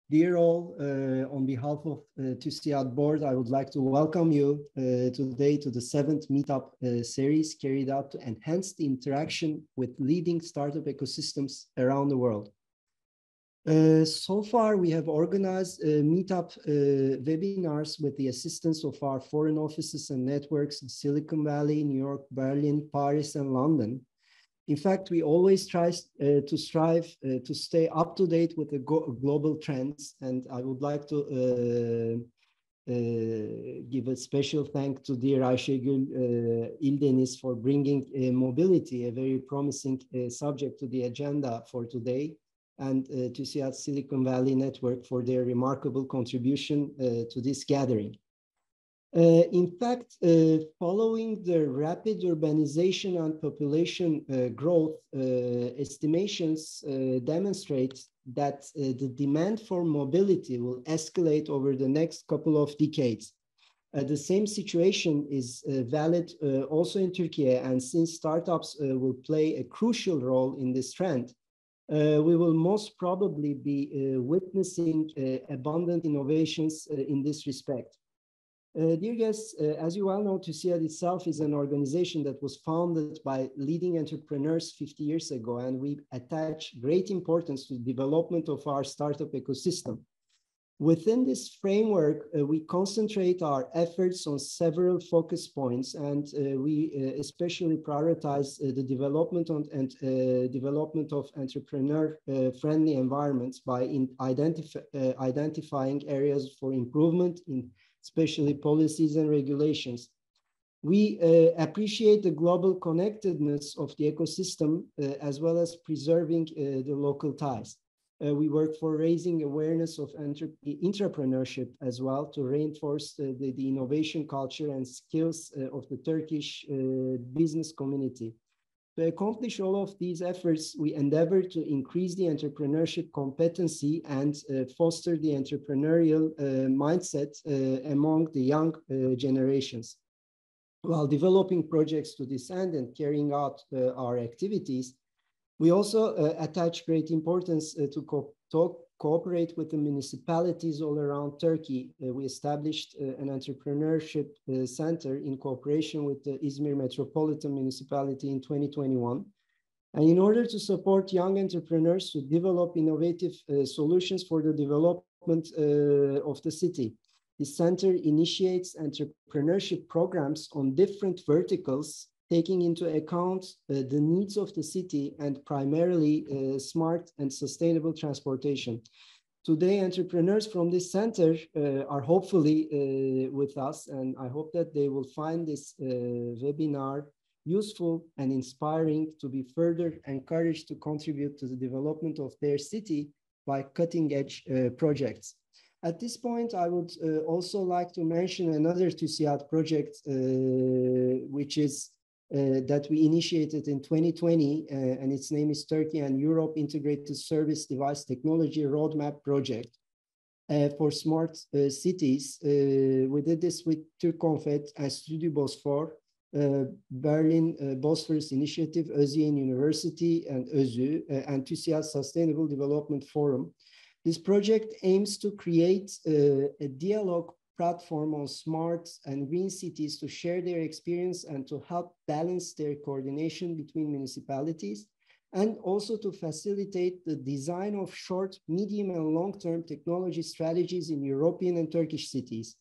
Dear all, on behalf of TÜSİAD board, I would like to welcome you today to the 7th meetup series carried out to enhance the interaction with leading startup ecosystems around the world. So far, we have organized meetup webinars with the assistance of our foreign offices and networks in Silicon Valley, New York, Berlin, Paris, and London. In fact, we always try to strive to stay up to date with the global trends. And I would like to give a special thank to dear Ayşegül, İldeniz for bringing mobility, a very promising subject to the agenda for today, and TÜSİAD Silicon Valley Network for their remarkable contribution to this gathering. In fact, following the rapid urbanization and population growth, estimations demonstrate that the demand for mobility will escalate over the next couple of decades. The same situation is valid also in Turkey, and since startups will play a crucial role in this trend, we will most probably be witnessing abundant innovations in this respect. Dear guests, as you well know, TÜSİAD itself is an organization that was founded by leading entrepreneurs 50 years ago, and we attach great importance to the development of our startup ecosystem. Within this framework, we concentrate our efforts on several focus points, and we especially prioritize the development of entrepreneur-friendly environments by identifying areas for improvement in especially policies and regulations. We appreciate the global connectedness of the ecosystem as well as preserving the local ties. We work for raising awareness of entrepreneurship as well to reinforce the innovation culture and skills of the Turkish business community. To accomplish all of these efforts, we endeavor to increase the entrepreneurship competency and foster the entrepreneurial mindset among the young generations. While developing projects to this end and carrying out our activities, we also attach great importance to cooperate with the municipalities all around Turkey. We established an entrepreneurship center in cooperation with the Izmir Metropolitan Municipality in 2021. And in order to support young entrepreneurs to develop innovative solutions for the development of the city, the center initiates entrepreneurship programs on different verticals, taking into account the needs of the city and primarily smart and sustainable transportation. Today, entrepreneurs from this center are hopefully with us, and I hope that they will find this webinar useful and inspiring to be further encouraged to contribute to the development of their city by cutting-edge projects. At this point, I would also like to mention another TÜSİAD project, which is that we initiated in 2020, and its name is Turkey and Europe Integrated Service Device Technology Roadmap Project for Smart Cities. We did this with Türkkonfet and Studio Bosfor, Berlin Bosphorus Initiative, Özyeğin University and ÖZÜ, and TÜSİAD Sustainable Development Forum. This project aims to create a dialogue platform on smart and green cities to share their experience and to help balance their coordination between municipalities, and also to facilitate the design of short, medium, and long-term technology strategies in European and Turkish cities.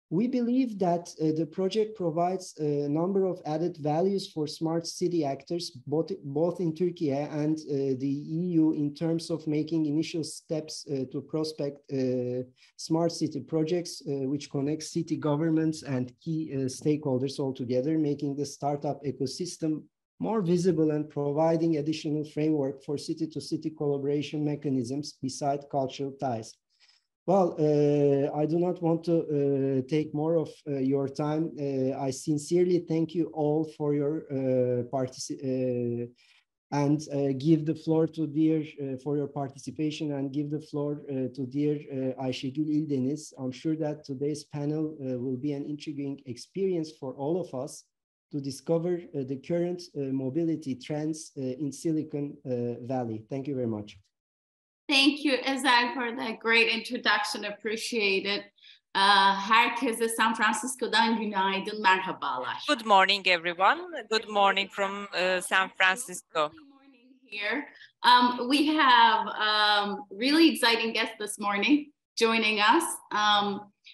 We believe that the project provides a number of added values for smart city actors, both in Turkey and the EU, in terms of making initial steps to prospect smart city projects, which connect city governments and key stakeholders all together, making the startup ecosystem more visible and providing additional framework for city-to-city collaboration mechanisms beside cultural ties. Well, I do not want to take more of your time. I sincerely thank you all for your and give the floor to dear for your participation, and give the floor to dear Ayşegül İldeniz. I'm sure that today's panel will be an intriguing experience for all of us to discover the current mobility trends in Silicon Valley. Thank you very much. Thank you, İzel, for that great introduction. Appreciate it. Herkese San Francisco'dan günaydın, merhabalar. Good morning, everyone. Good morning from San Francisco. Here. We have really exciting guests this morning joining us.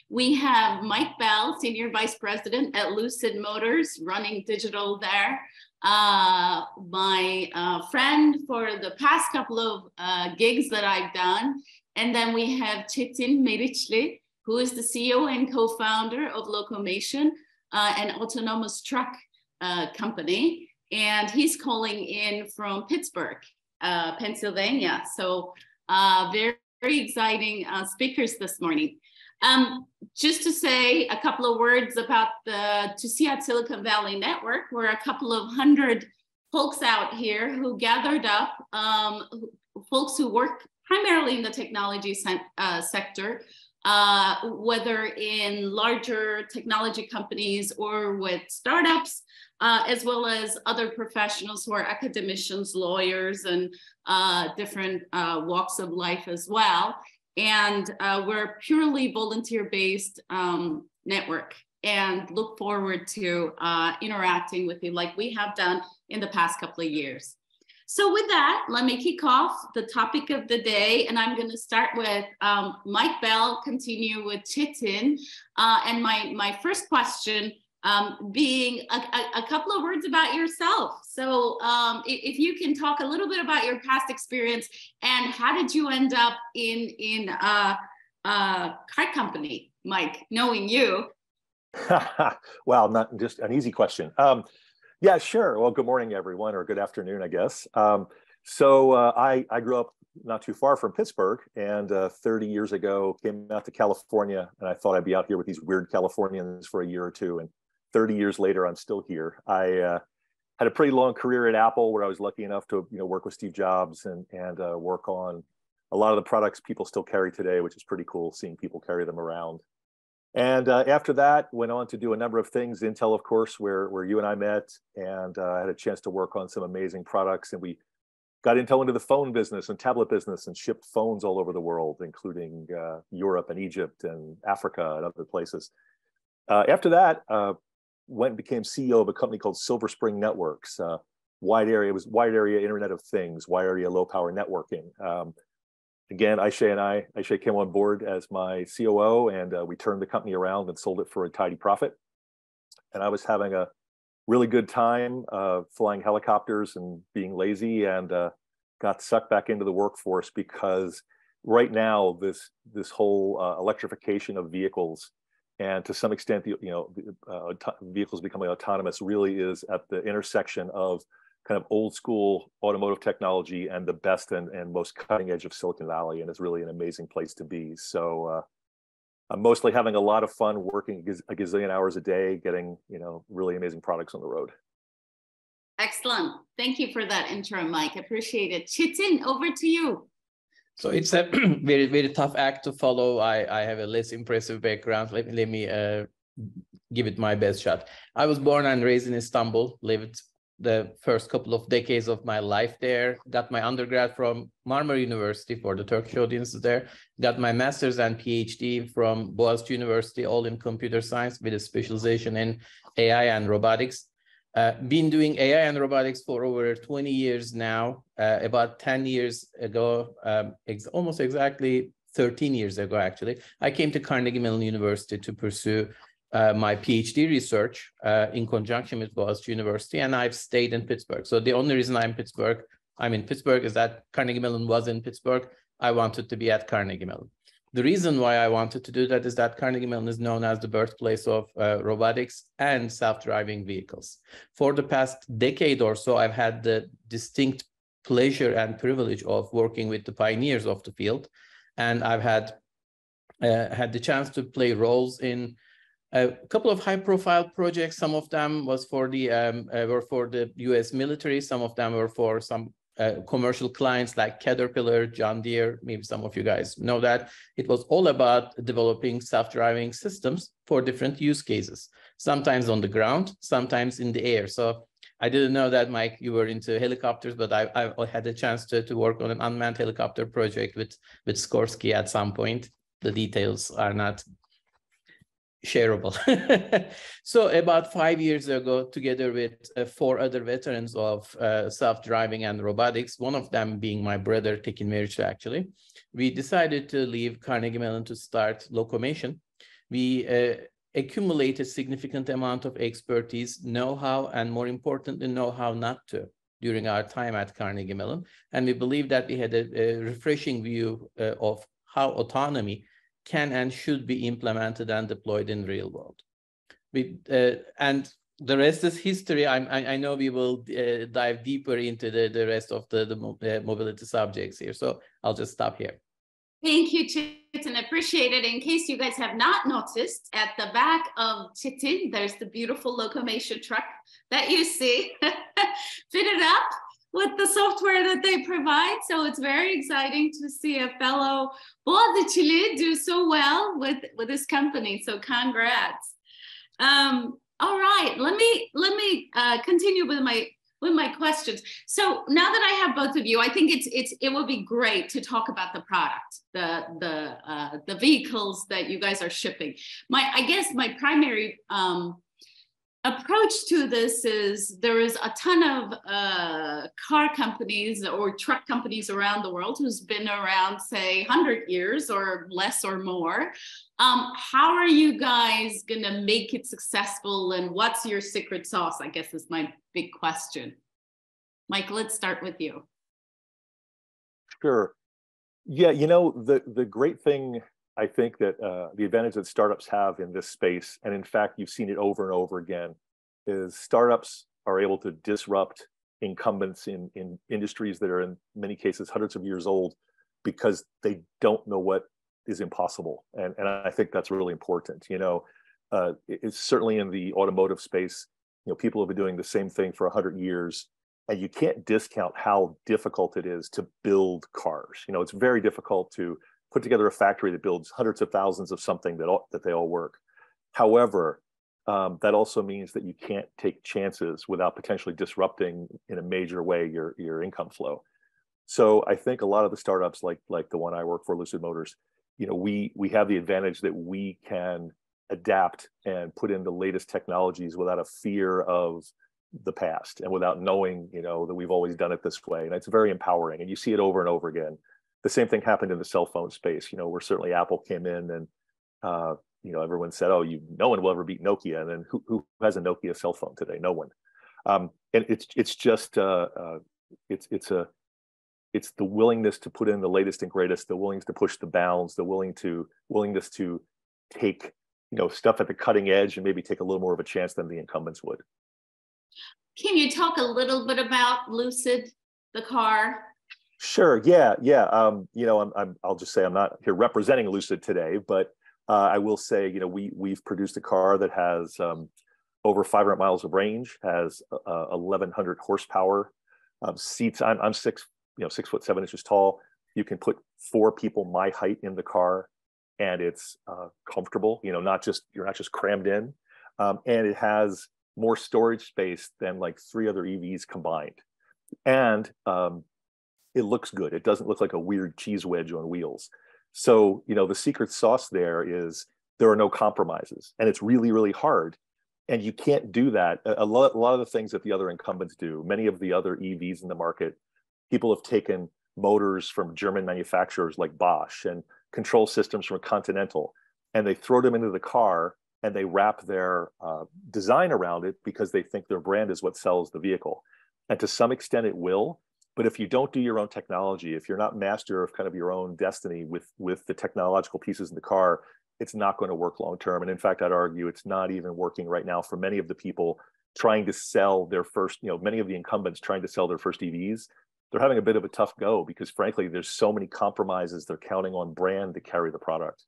We have Mike Bell, Senior Vice President at Lucid Motors, running digital there. My friend for the past couple of gigs that I've done. And then we have Çetin Meriçli, who is the CEO and co-founder of Locomation, an autonomous truck company. And he's calling in from Pittsburgh, Pennsylvania. So very, very exciting speakers this morning. Just to say a couple of words about the TÜSİAD Silicon Valley Network, we're a couple of hundred folks out here who gathered up, folks who work primarily in the technology sector, whether in larger technology companies or with startups, as well as other professionals who are academicians, lawyers, and different walks of life as well. And we're a purely volunteer-based network and look forward to interacting with you like we have done in the past couple of years. So with that, let me kick off the topic of the day. And I'm going to start with Mike Bell, continue with Çetin. And my first question being a couple of words about yourself. So if you can talk a little bit about your past experience and how did you end up in a car company, Mike, knowing you? Well, not just an easy question. Yeah, sure. Well, good morning, everyone, or good afternoon, I guess. So I grew up not too far from Pittsburgh, and 30 years ago came out to California, and I thought I'd be out here with these weird Californians for a year or two. And 30 years later, I'm still here. I had a pretty long career at Apple, where I was lucky enough to work with Steve Jobs and work on a lot of the products people still carry today, which is pretty cool, seeing people carry them around. And after that, went on to do a number of things. Intel, of course, where you and I met, and I had a chance to work on some amazing products. And we got Intel into the phone business and tablet business and shipped phones all over the world, including Europe and Egypt and Africa and other places. After that, went and became CEO of a company called Silver Spring Networks. Wide area Internet of Things, wide area low power networking. Again, Ayşe came on board as my COO, and we turned the company around and sold it for a tidy profit. And I was having a really good time flying helicopters and being lazy, and got sucked back into the workforce because right now this whole electrification of vehicles, and to some extent, vehicles becoming autonomous, really is at the intersection of kind of old school automotive technology and the best and most cutting edge of Silicon Valley, and it's really an amazing place to be. So I'm mostly having a lot of fun working a gazillion hours a day, getting really amazing products on the road. Excellent. Thank you for that intro, Mike. Appreciate it. Çetin, over to you. So it's a very, very tough act to follow. I have a less impressive background. Let me give it my best shot. I was born and raised in Istanbul, lived the first couple of decades of my life there, got my undergrad from Marmara University for the Turkish audiences there, got my master's and PhD from Boğaziçi University, all in computer science with a specialization in AI and robotics. Been doing AI and robotics for over 20 years now. About 10 years ago, almost exactly 13 years ago, actually, I came to Carnegie Mellon University to pursue my PhD research in conjunction with Boğaziçi University, and I've stayed in Pittsburgh. So the only reason I'm in Pittsburgh is that Carnegie Mellon was in Pittsburgh. I wanted to be at Carnegie Mellon. The reason why I wanted to do that is that Carnegie Mellon is known as the birthplace of robotics and self-driving vehicles. For the past decade or so, I've had the distinct pleasure and privilege of working with the pioneers of the field, and I've had the chance to play roles in a couple of high-profile projects. Some of them was were for the U.S. military. Some of them were for some commercial clients like Caterpillar, John Deere. Maybe some of you guys know that. It was all about developing self-driving systems for different use cases, sometimes on the ground, sometimes in the air. So I didn't know that, Mike, you were into helicopters, but I had a chance to work on an unmanned helicopter project with Skorsky at some point. The details are not shareable. So about 5 years ago, together with 4 other veterans of self-driving and robotics, one of them being my brother, Çetin Meriçli, actually, we decided to leave Carnegie Mellon to start Locomation. We accumulated significant amount of expertise, know-how, and more importantly, know-how not to during our time at Carnegie Mellon. And we believe that we had a refreshing view of how autonomy can and should be implemented and deployed in real world. And the rest is history. I know we will dive deeper into the rest of the mobility subjects here. So I'll just stop here. Thank you, Çetin. Appreciate it. In case you guys have not noticed, at the back of Çetin, there's the beautiful Locomation truck that you see fitted up with the software that they provide. So it's very exciting to see a fellow Boğaziçi'li do so well with this company. So congrats. All right, let me continue with my questions. So now that I have both of you, I think it will be great to talk about the product, the vehicles that you guys are shipping. I guess my primary approach to this is there is a ton of car companies or truck companies around the world who's been around, say, 100 years or less or more. How are you guys gonna make it successful, and what's your secret sauce, I guess, is my big question. Mike, let's start with you. Sure. Yeah, you know, the great thing, I think that the advantage that startups have in this space, and in fact, you've seen it over and over again, is startups are able to disrupt incumbents in industries that are in many cases hundreds of years old because they don't know what is impossible. And I think that's really important. You know, it's certainly in the automotive space, you know, people have been doing the same thing for 100 years, and you can't discount how difficult it is to build cars. You know, it's very difficult to put together a factory that builds hundreds of thousands of something that they all work. However, that also means that you can't take chances without potentially disrupting in a major way your income flow. So I think a lot of the startups like the one I work for, Lucid Motors, you know, we have the advantage that we can adapt and put in the latest technologies without a fear of the past and without knowing, you know, that we've always done it this way. And it's very empowering, and you see it over and over again. The same thing happened in the cell phone space, you know, where certainly Apple came in and, you know, everyone said, oh, no one will ever beat Nokia. And then who has a Nokia cell phone today? No one. And it's just, it's the willingness to put in the latest and greatest, the willingness to push the bounds, the willingness to take, you know, stuff at the cutting edge and maybe take a little more of a chance than the incumbents would. Can you talk a little bit about Lucid, the car? Sure. Yeah. You know, I'll just say I'm not here representing Lucid today, but I will say, you know, we've produced a car that has over 500 miles of range, has 1,100 horsepower, seats. I'm 6'7" tall. You can put 4 people my height in the car, and it's comfortable. You know, you're not just crammed in, and it has more storage space than like 3 other EVs combined, and it looks good. It doesn't look like a weird cheese wedge on wheels. So, you know, the secret sauce there is there are no compromises, and it's really, really hard. And you can't do that. A lot of the things that the other incumbents do, many of the other EVs in the market, people have taken motors from German manufacturers like Bosch and control systems from Continental, and they throw them into the car and they wrap their design around it because they think their brand is what sells the vehicle. And to some extent it will, but if you don't do your own technology, if you're not master of kind of your own destiny with the technological pieces in the car, it's not going to work long term. And in fact, I'd argue it's not even working right now for many of the people trying to sell their first, you know, many of the incumbents trying to sell their first EVs. They're having a bit of a tough go because frankly, there's so many compromises. They're counting on brand to carry the product.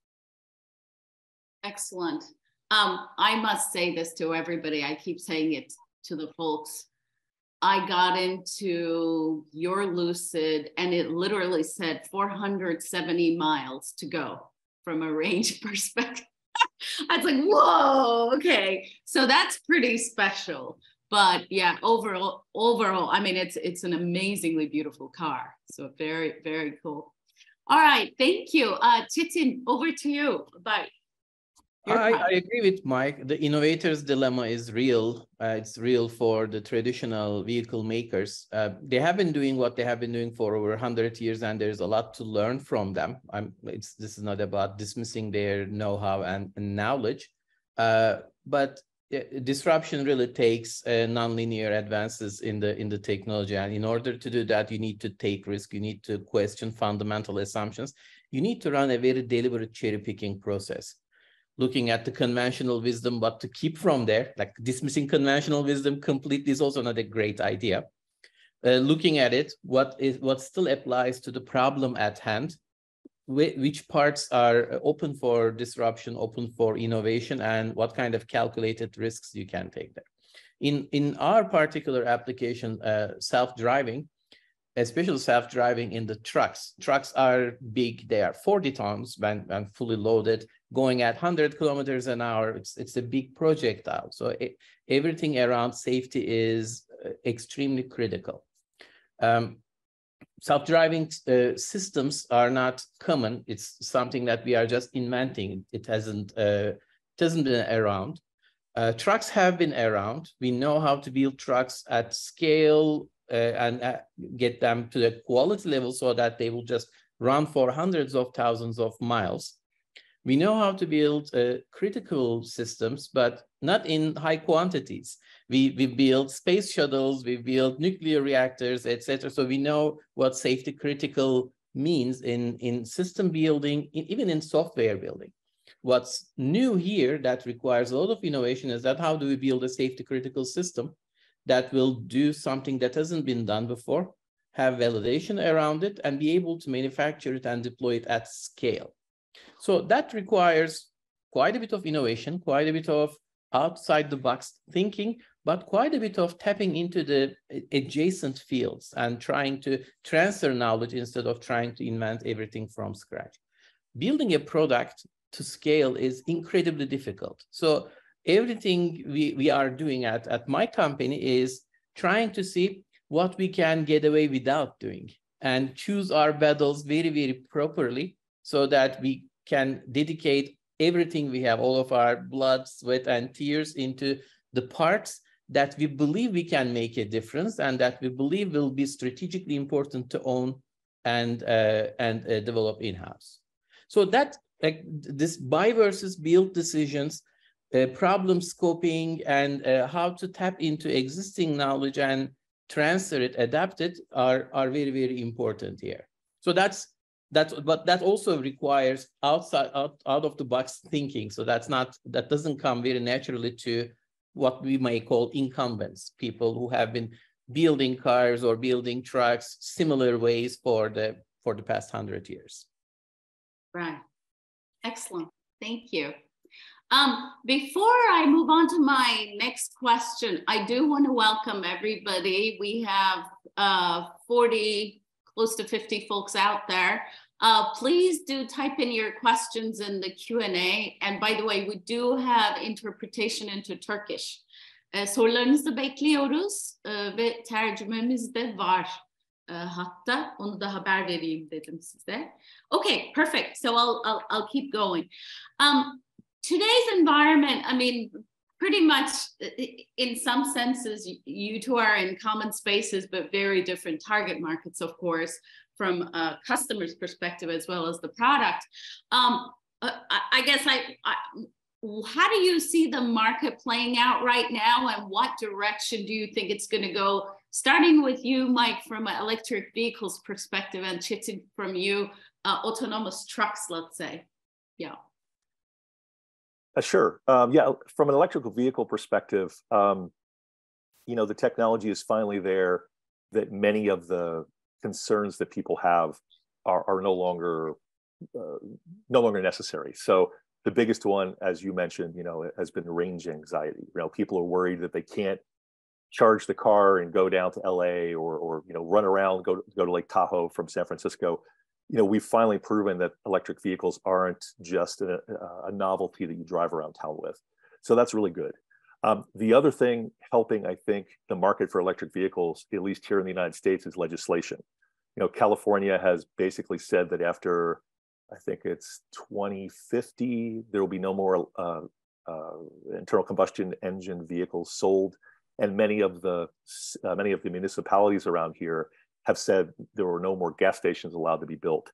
Excellent. I must say this to everybody. I keep saying it to the folks. I got into your Lucid and it literally said 470 miles to go from a range perspective. I was like, whoa, okay. So that's pretty special. But yeah, overall, I mean, it's an amazingly beautiful car. So very, very cool. All right, thank you. Çetin, over to you. Bye. I agree with Mike. The innovator's dilemma is real. It's real for the traditional vehicle makers. They have been doing what they have been doing for over 100 years, and there's a lot to learn from them. This is not about dismissing their know-how and knowledge, but disruption really takes nonlinear advances in the technology. And in order to do that, you need to take risk. You need to question fundamental assumptions. You need to run a very deliberate cherry-picking process. Looking at the conventional wisdom, what to keep from there, like dismissing conventional wisdom completely is also not a great idea. Looking at it, what still applies to the problem at hand, which parts are open for disruption, open for innovation, and what kind of calculated risks you can take there. In our particular application, self-driving, especially self-driving in the trucks. Trucks are big, they are 40 tons when fully loaded, going at 100 kilometers an hour. It's a big projectile. So everything around safety is extremely critical. Self-driving systems are not common. It's something that we are just inventing. It hasn't been around. Trucks have been around. We know how to build trucks at scale and get them to the quality level so that they will just run for hundreds of thousands of miles. We know how to build critical systems, but not in high quantities. We build space shuttles, we build nuclear reactors, etc. So we know what safety critical means in system building, even in software building. What's new here that requires a lot of innovation is that how do we build a safety critical system that will do something that hasn't been done before, have validation around it, and be able to manufacture it and deploy it at scale. So that requires quite a bit of innovation, quite a bit of outside the box thinking, but quite a bit of tapping into the adjacent fields and trying to transfer knowledge instead of trying to invent everything from scratch. Building a product to scale is incredibly difficult. So everything we are doing at my company is trying to see what we can get away without doing and choose our battles very, very properly so that we can dedicate everything we have, all of our blood, sweat, and tears into the parts that we believe we can make a difference and that we believe will be strategically important to own and develop in-house. So that this buy versus build decisions, problem scoping, and how to tap into existing knowledge and transfer it, adapt it are very, very important here. So but that also requires out of the box thinking. So that doesn't come very naturally to what we may call incumbents, people who have been building cars or building trucks similar ways for the past 100 years. Right. Excellent. Thank you. Before I move on to my next question, I do want to welcome everybody. We have 40, close to 50 folks out there. Please do type in your questions in the Q&A. And by the way, we do have interpretation into Turkish. Sorularınızı bekliyoruz ve tercümemiz de var. Hatta onu da haber vereyim dedim size. Okay, perfect. So I'll keep going. Today's environment, I mean, pretty much in some senses, you two are in common spaces, but very different target markets, of course, from a customer's perspective as well as the product. I guess how do you see the market playing out right now, and what direction do you think it's going to go? Starting with you, Mike, from an electric vehicles perspective, and Çetin from you, autonomous trucks, let's say. Yeah. Sure. Yeah, from an electrical vehicle perspective, the technology is finally there that many of the concerns that people have are no longer necessary. So the biggest one, as you mentioned, has been range anxiety. People are worried that they can't charge the car and go down to LA or run around, go to Lake Tahoe from San Francisco. We've finally proven that electric vehicles aren't just a novelty that you drive around town with. So that's really good. The other thing helping, I think, the market for electric vehicles, at least here in the United States, is legislation. You know, California has basically said that after, I think it's 2050, there will be no more internal combustion engine vehicles sold, and many of the municipalities around here have said there were no more gas stations allowed to be built.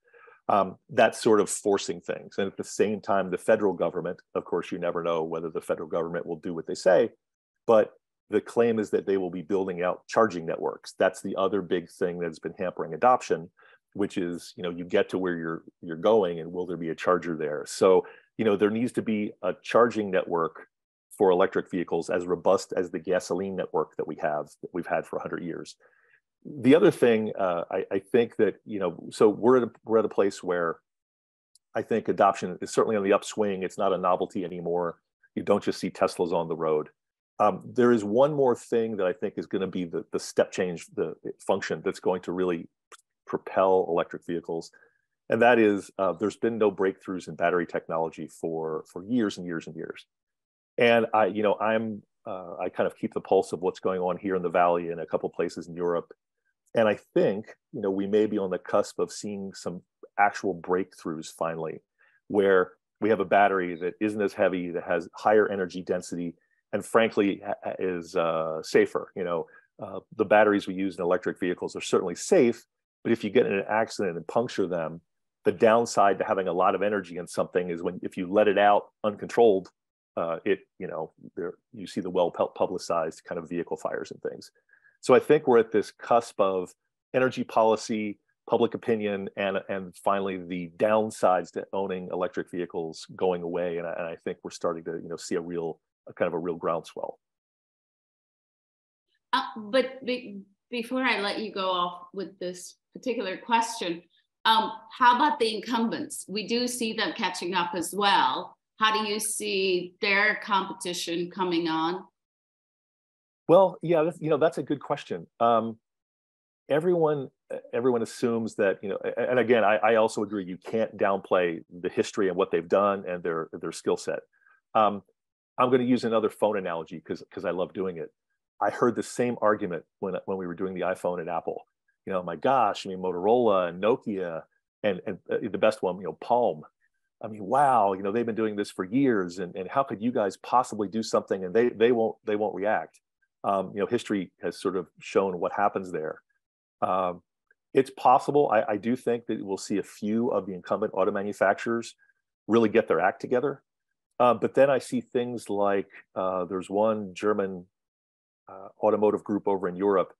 That's sort of forcing things. And at the same time, the federal government, of course, you never know whether the federal government will do what they say, but the claim is that they will be building out charging networks. That's the other big thing that's been hampering adoption, which is, you know, you get to where you're going and will there be a charger there? So, you know, there needs to be a charging network for electric vehicles as robust as the gasoline network that we've had for 100 years. The other thing, I think that, you know, so we're at a place where I think adoption is certainly on the upswing. It's not a novelty anymore. You don't just see Teslas on the road. There is one more thing that I think is going to be the step change, the function that's going to really propel electric vehicles. And that is, there's been no breakthroughs in battery technology for years and years and years. And I kind of keep the pulse of what's going on here in the Valley and a couple places in Europe. And I think, you know, we may be on the cusp of seeing some actual breakthroughs finally, where we have a battery that isn't as heavy, that has higher energy density, and frankly is safer. You know, the batteries we use in electric vehicles are certainly safe, but if you get in an accident and puncture them, the downside to having a lot of energy in something is if you let it out uncontrolled, you see the well-publicized kind of vehicle fires and things. So I think we're at this cusp of energy policy, public opinion, and finally the downsides to owning electric vehicles going away. And I think we're starting to, you know, see a real groundswell. But before I let you go off with this particular question, how about the incumbents? We do see them catching up as well. How do you see their competition coming on? Well, yeah, that's a good question. Everyone assumes that, you know, and again, I also agree, you can't downplay the history and what they've done and their skill set. I'm going to use another phone analogy because I love doing it. I heard the same argument when we were doing the iPhone at Apple. You know, my gosh, I mean, Motorola and Nokia and the best one, you know, Palm. I mean, wow, you know, they've been doing this for years, and how could you guys possibly do something and they won't react? You know, history has sort of shown what happens there. It's possible. I do think that we'll see a few of the incumbent auto manufacturers really get their act together. But then I see things like there's one German automotive group over in Europe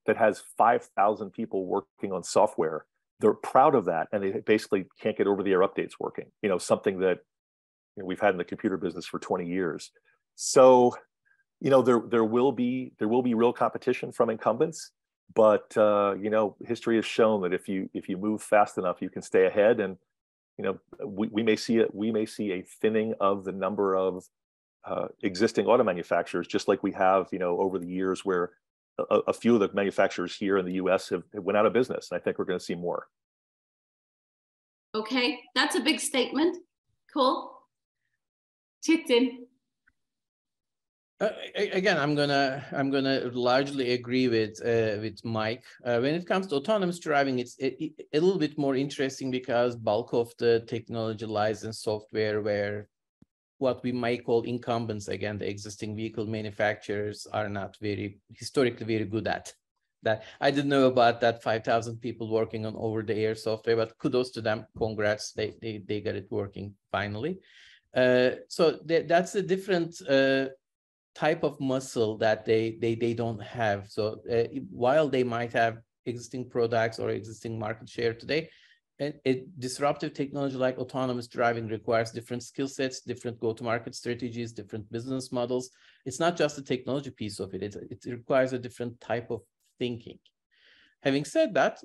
that has 5,000 people working on software. They're proud of that, and they basically can't get over-the-air updates working. You know, something that, you know, we've had in the computer business for 20 years. So, you know, there will be real competition from incumbents, but you know, history has shown that if you move fast enough, you can stay ahead. And you know, we may see a thinning of the number of existing auto manufacturers, just like we have, you know, over the years, where a few of the manufacturers here in the U.S. have went out of business, and I think we're going to see more. Okay, that's a big statement. Cool. Çetin. Again, I'm gonna largely agree with Mike. When it comes to autonomous driving, it's a little bit more interesting because bulk of the technology lies in software, where what we might call incumbents, again, the existing vehicle manufacturers, are not historically very good at that. I didn't know about that 5,000 people working on over-the-air software, but kudos to them. Congrats, they got it working finally. So that's a different type of muscle that they don't have. So while they might have existing products or existing market share today, a disruptive technology like autonomous driving requires different skill sets, different go-to-market strategies, different business models. It's not just the technology piece of it. It requires a different type of thinking. Having said that,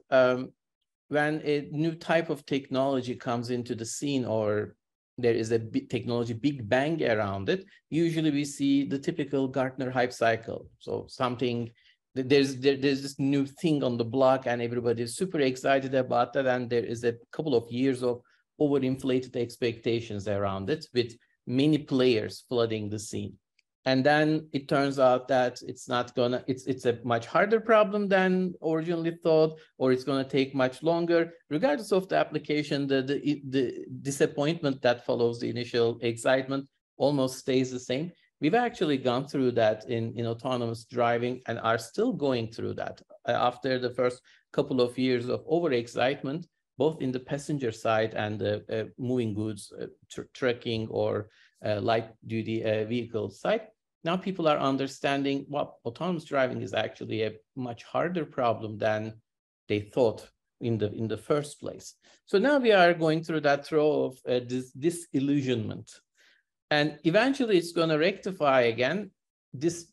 when a new type of technology comes into the scene, or there is a technology big bang around it, usually we see the typical Gartner hype cycle. So there's this new thing on the block and everybody is super excited about that, and there is a couple of years of overinflated expectations around it with many players flooding the scene. And then it turns out that it's a much harder problem than originally thought, or it's gonna take much longer. Regardless of the application, the disappointment that follows the initial excitement almost stays the same. We've actually gone through that in autonomous driving and are still going through that. After the first couple of years of overexcitement, both in the passenger side and the moving goods, trucking or light-duty vehicle side, now people are understanding, well, autonomous driving is actually a much harder problem than they thought in the first place. So now we are going through that throw of this disillusionment. And eventually it's going to rectify again. This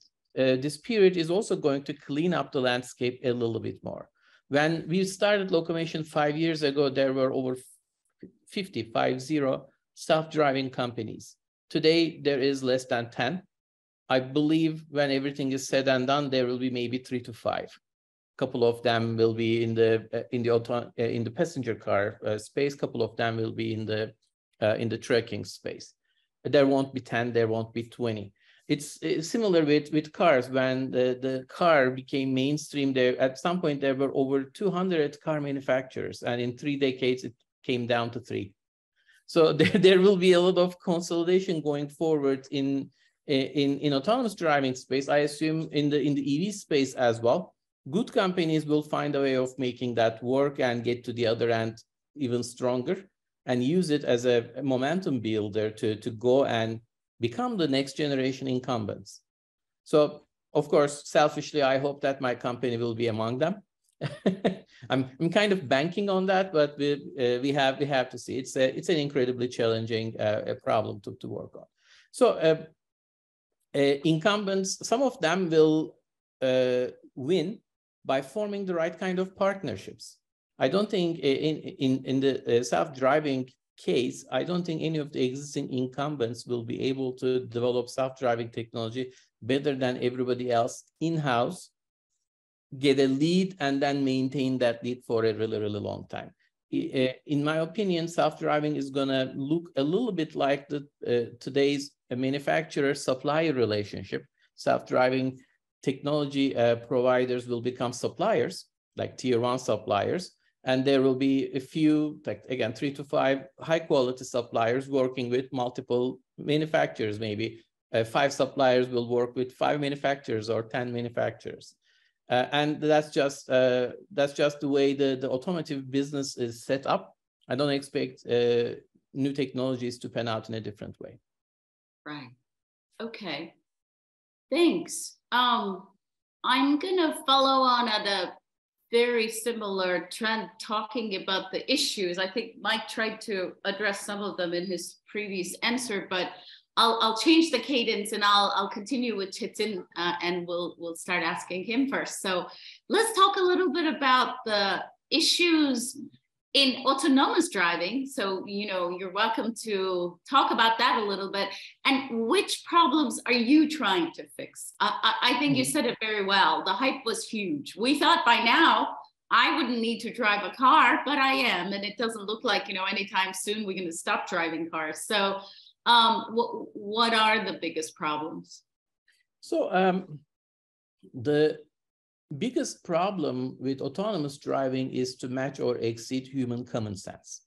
period is also going to clean up the landscape a little bit more. When we started Locomation 5 years ago, there were over 50 self-driving companies. Today, there is less than 10. I believe when everything is said and done, there will be maybe 3 to 5. A couple of them will be in the passenger car space. A couple of them will be in the trucking space. There won't be 10. There won't be 20. It's similar with cars. When the car became mainstream, there at some point there were over 200 car manufacturers, and in 3 decades it came down to 3. So there will be a lot of consolidation going forward in autonomous driving space. I assume in the EV space as well. Good companies will find a way of making that work and get to the other end even stronger, and use it as a momentum builder to go and become the next generation incumbents. So, of course, selfishly, I hope that my company will be among them. I'm kind of banking on that, but we have to see. It's an incredibly challenging problem to work on. So incumbents, some of them will win by forming the right kind of partnerships. I don't think in the self-driving case, I don't think any of the existing incumbents will be able to develop self-driving technology better than everybody else in-house, get a lead, and then maintain that lead for a really, really long time. In my opinion, self-driving is going to look a little bit like today's manufacturer-supplier relationship. Self-driving technology providers will become suppliers, like tier 1 suppliers. And there will be a few, like again, 3 to 5 high-quality suppliers working with multiple manufacturers. Maybe 5 suppliers will work with 5 manufacturers or 10 manufacturers. And that's just the way the automotive business is set up. I don't expect new technologies to pan out in a different way. Right. Okay. Thanks. I'm gonna follow on at a very similar trend, talking about the issues. I think Mike tried to address some of them in his previous answer, but I'll change the cadence and I'll continue with Çetin and we'll start asking him first. So let's talk a little bit about the issues in autonomous driving. So, you know, you're welcome to talk about that a little bit. And which problems are you trying to fix? I think you said it very well. The hype was huge. We thought by now I wouldn't need to drive a car, but I am. And it doesn't look like, you know, anytime soon we're going to stop driving cars. So what are the biggest problems? So the biggest problem with autonomous driving is to match or exceed human common sense,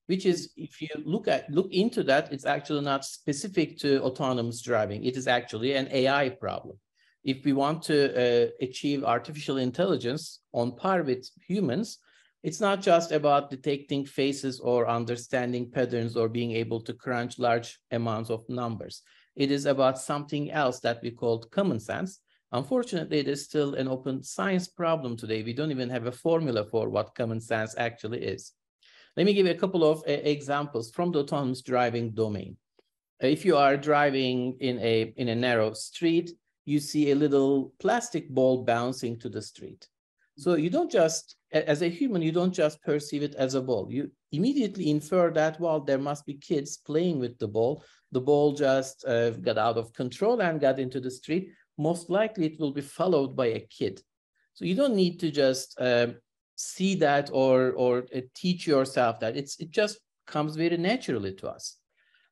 which is, if you look into that, it's actually not specific to autonomous driving. It is actually an AI problem. If we want to achieve artificial intelligence on par with humans, it's not just about detecting faces or understanding patterns or being able to crunch large amounts of numbers. It is about something else that we call common sense. Unfortunately, it is still an open science problem today. We don't even have a formula for what common sense actually is. Let me give you a couple of examples from the autonomous driving domain. If you are driving in a narrow street, you see a little plastic ball bouncing to the street. So you don't just, as a human, you don't just perceive it as a ball. You immediately infer that, well, there must be kids playing with the ball. The ball just got out of control and got into the street. Most likely it will be followed by a kid. So you don't need to just see that or teach yourself that. It just comes very naturally to us.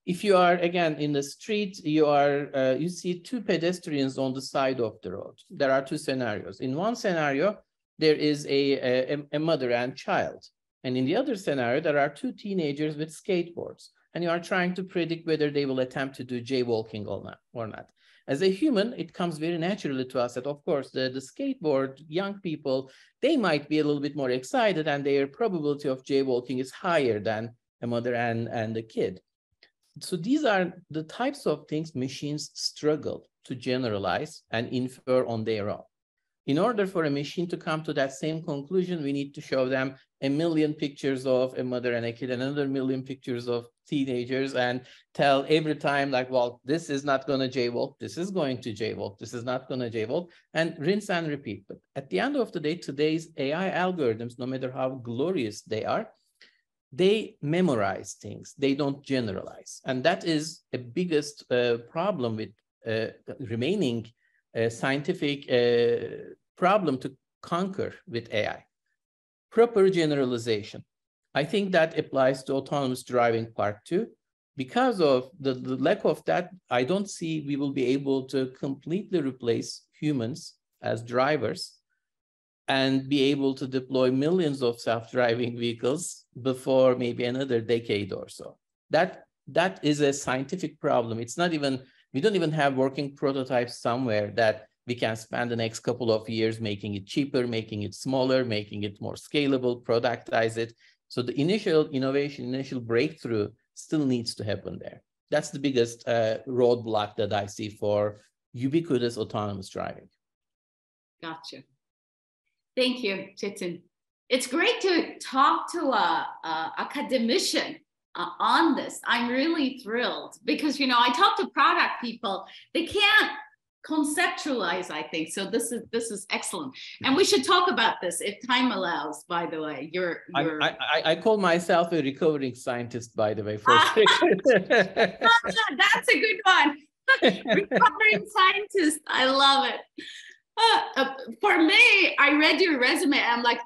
If you are, again, in the street, you see two pedestrians on the side of the road. There are two scenarios. In one scenario, there is a mother and child. And in the other scenario, there are two teenagers with skateboards. And you are trying to predict whether they will attempt to do jaywalking or not. As a human, it comes very naturally to us that, of course, the skateboard young people, they might be a little bit more excited and their probability of jaywalking is higher than a mother and a kid. So these are the types of things machines struggle to generalize and infer on their own. In order for a machine to come to that same conclusion, we need to show them 1 million pictures of a mother and a kid, another 1 million pictures of teenagers, and tell every time, like, well, this is not going to jaywalk, this is going to jaywalk, this is not going to jaywalk, and rinse and repeat. But at the end of the day, today's AI algorithms, no matter how glorious they are, they memorize things, they don't generalize. And that is a biggest problem with remaining scientific problem to conquer with AI. Proper generalization. I think that applies to autonomous driving part too. Because of the lack of that, I don't see we will be able to completely replace humans as drivers and be able to deploy millions of self-driving vehicles before maybe another decade or so. That is a scientific problem. It's not even, we don't even have working prototypes somewhere that we can spend the next couple of years making it cheaper, making it smaller, making it more scalable, productize it. So the initial innovation, initial breakthrough still needs to happen there. That's the biggest roadblock that I see for ubiquitous autonomous driving. Gotcha. Thank you, Çetin. It's great to talk to an academician on this. I'm really thrilled because, you know, I talk to product people, they can't conceptualize, I think. So this is excellent. And we should talk about this if time allows, by the way. I call myself a recovering scientist, by the way. That's a good one. Recovering scientist. I love it. For me, I read your resume. I'm like,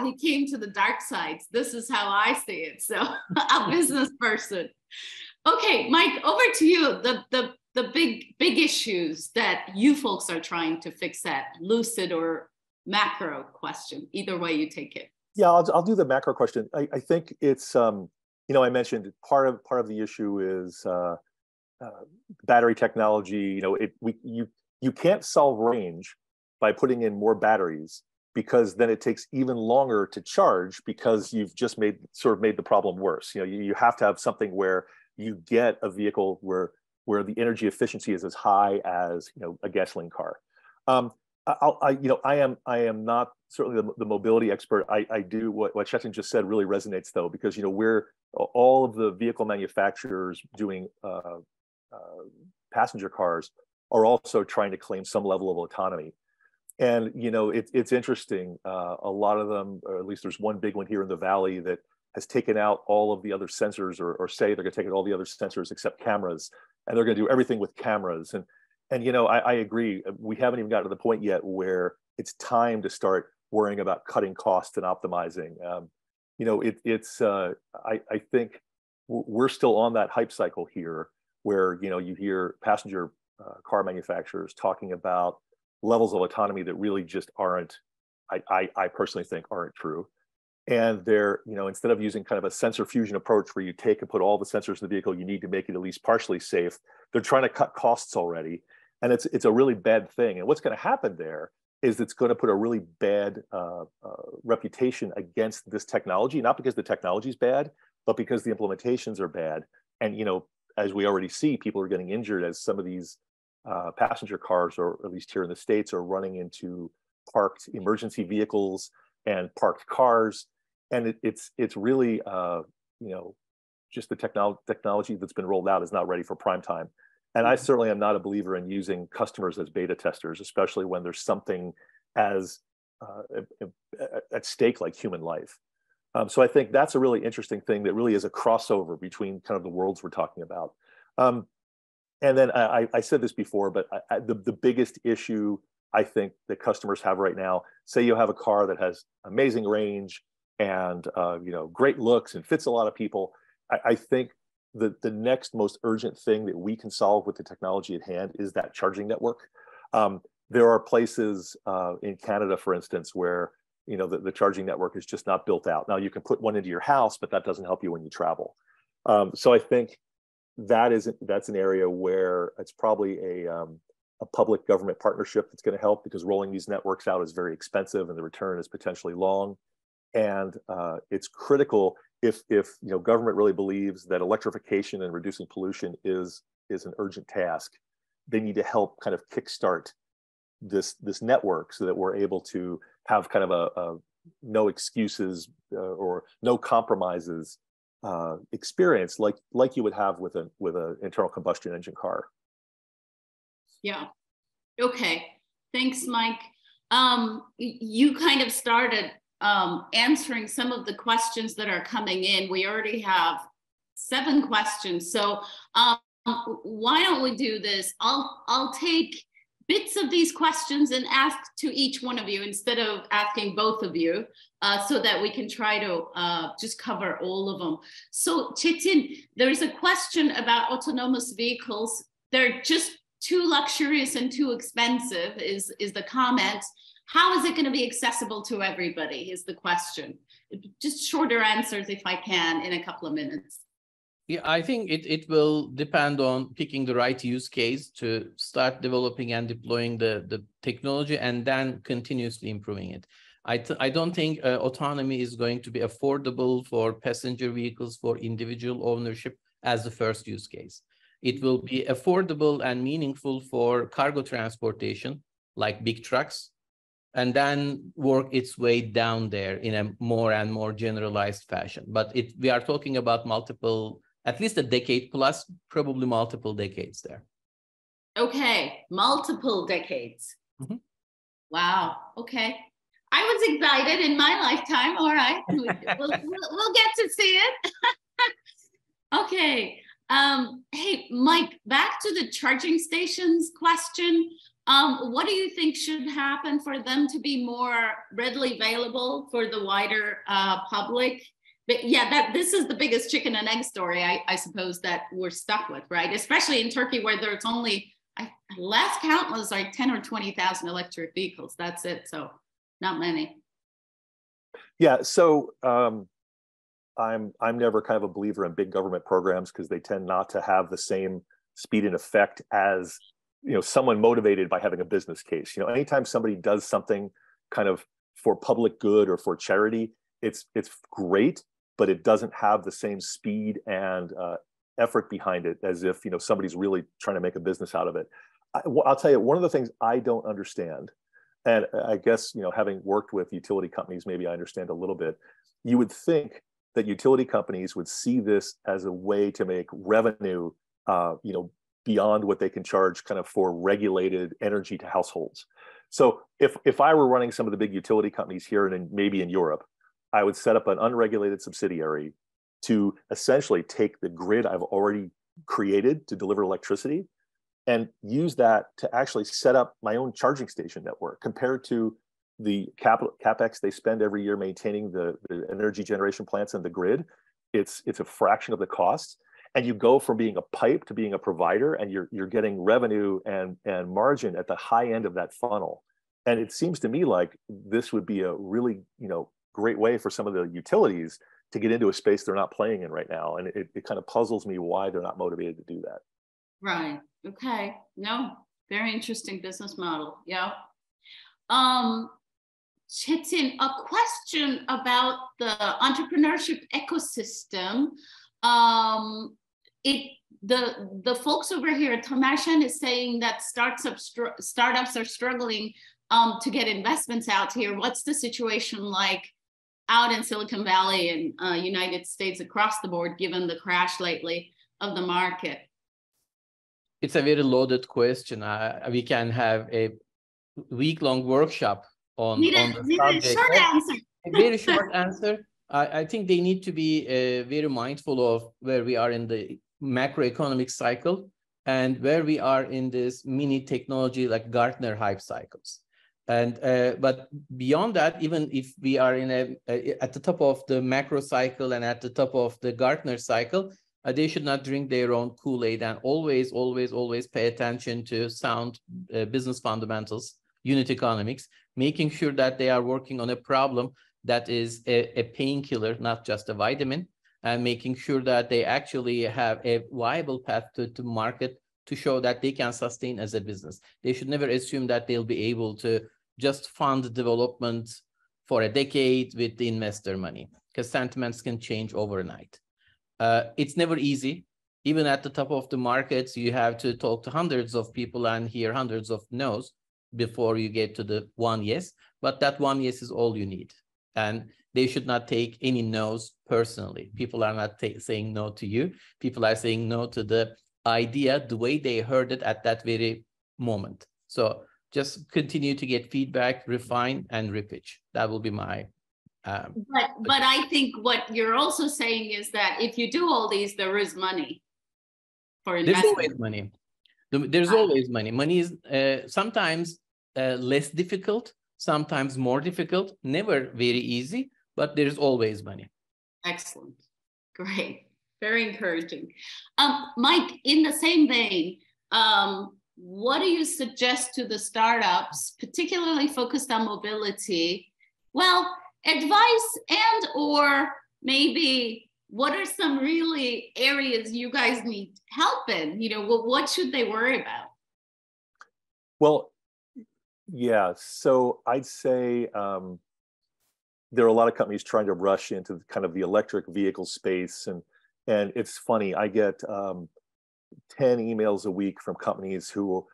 he came to the dark side. This is how I see it. So a business person. Okay, Mike, over to you. The big issues that you folks are trying to fix, that Lucid or macro question. Either way you take it. Yeah, I'll do the macro question. I think it's you know, I mentioned part of the issue is battery technology. You know, you can't solve range by putting in more batteries, because then it takes even longer to charge because you've just made the problem worse. You know, you have to have something where you get a vehicle where the energy efficiency is as high as, you know, a gasoline car. I am not certainly the mobility expert. I do what Çetin just said really resonates though, because, you know, all of the vehicle manufacturers doing passenger cars are also trying to claim some level of autonomy. And, you know, it's interesting. A lot of them, or at least there's one big one here in the Valley that has taken out all of the other sensors, or say they're going to take out all the other sensors except cameras, and they're going to do everything with cameras. And you know, I agree. We haven't even gotten to the point yet where it's time to start worrying about cutting costs and optimizing. You know, I think we're still on that hype cycle here, where, you know, you hear passenger car manufacturers talking about levels of autonomy that really just aren't, I personally think aren't true. And they're, you know, instead of using kind of a sensor fusion approach where you take and put all the sensors in the vehicle you need to make it at least partially safe, they're trying to cut costs already. And it's a really bad thing. And what's going to happen there is it's going to put a really bad reputation against this technology, not because the technology is bad, but because the implementations are bad. And, you know, as we already see, people are getting injured as some of these passenger cars, or at least here in the States, are running into parked emergency vehicles and parked cars. And it's really, you know, just the technology that's been rolled out is not ready for prime time. And I certainly am not a believer in using customers as beta testers, especially when there's something as at stake like human life. So I think that's a really interesting thing that really is a crossover between kind of the worlds we're talking about. And then I said this before, but the biggest issue I think that customers have right now, say you have a car that has amazing range and you know, great looks and fits a lot of people. I think the next most urgent thing that we can solve with the technology at hand is that charging network. There are places in Canada, for instance, where the charging network is just not built out. Now you can put one into your house, but that doesn't help you when you travel. So I think that's an area where it's probably a public government partnership that's going to help, because rolling these networks out is very expensive and the return is potentially long. And it's critical if government really believes that electrification and reducing pollution is an urgent task. They need to help kind of kickstart this network so that we're able to have kind of a no excuses or no compromises experience like you would have with an internal combustion engine car. Yeah. Okay. Thanks, Mike. You kind of started answering some of the questions that are coming in. We already have 7 questions. So why don't we do this? I'll take bits of these questions and ask to each one of you instead of asking both of you, so that we can try to just cover all of them. So Çetin, there's a question about autonomous vehicles. They're just too luxurious and too expensive is the comment. How is it going to be accessible to everybody is the question. Just shorter answers if I can in a couple of minutes. Yeah, I think it will depend on picking the right use case to start developing and deploying the technology and then continuously improving it. I don't think autonomy is going to be affordable for passenger vehicles for individual ownership as the first use case. It will be affordable and meaningful for cargo transportation, like big trucks, and then work its way down there in a more and more generalized fashion. But we are talking about multiple, at least a decade plus, probably multiple decades there. Okay, multiple decades. Mm-hmm. Wow, okay. I was excited in my lifetime, all right. We'll get to see it. Okay, hey, Mike, back to the charging stations question. What do you think should happen for them to be more readily available for the wider public? But yeah, this is the biggest chicken and egg story, I suppose, that we're stuck with, right? Especially in Turkey, where there's only, last count was like 10 or 20,000 electric vehicles. That's it. So not many. Yeah. So I'm never kind of a believer in big government programs because they tend not to have the same speed and effect as someone motivated by having a business case. Anytime somebody does something kind of for public good or for charity, it's great, but it doesn't have the same speed and effort behind it as if somebody's really trying to make a business out of it. I'll tell you, one of the things I don't understand, and I guess having worked with utility companies, maybe I understand a little bit. You would think that utility companies would see this as a way to make revenue, beyond what they can charge kind of for regulated energy to households. So if I were running some of the big utility companies here and maybe in Europe, I would set up an unregulated subsidiary to essentially take the grid I've already created to deliver electricity and use that to actually set up my own charging station network compared to the capex they spend every year maintaining the energy generation plants and the grid. It's a fraction of the cost. And you go from being a pipe to being a provider, and you're getting revenue and margin at the high end of that funnel. And it seems to me like this would be a really great way for some of the utilities to get into a space they're not playing in right now. And it kind of puzzles me why they're not motivated to do that. Right. Okay. No, very interesting business model. Yeah. Çetin, a question about the entrepreneurship ecosystem. The folks over here, Tamershen is saying that startups are struggling to get investments out here. What's the situation like out in Silicon Valley and United States across the board, given the crash lately of the market? It's a very loaded question. We can have a week-long workshop on the subject. A short answer. A very short answer. I think they need to be very mindful of where we are in the macroeconomic cycle and where we are in this mini technology like Gartner hype cycles. And but beyond that, even if we are in at the top of the macro cycle and at the top of the Gartner cycle, they should not drink their own Kool-Aid, and always pay attention to sound business fundamentals, unit economics, making sure that they are working on a problem that is a painkiller, not just a vitamin, and making sure that they actually have a viable path to market to show that they can sustain as a business. They should never assume that they'll be able to just fund development for a decade with the investor money, because sentiments can change overnight. It's never easy. Even at the top of the markets, you have to talk to hundreds of people and hear hundreds of no's before you get to the one yes, but that one yes is all you need. And they should not take any no's personally. People are not saying no to you. People are saying no to the idea, the way they heard it at that very moment. So just continue to get feedback, refine, and repitch. That will be my but I think what you're also saying is that if you do all these, there is money for investment. There's always money. There's always money. Money is sometimes less difficult, sometimes more difficult, never very easy, but there's always money. Excellent. Great. Very encouraging. Mike, in the same vein, what do you suggest to the startups, particularly focused on mobility? Well, advice and or maybe what are some really areas you guys need help in? You know, what should they worry about? Well, yeah, so I'd say there are a lot of companies trying to rush into kind of the electric vehicle space, and it's funny, I get 10 emails a week from companies who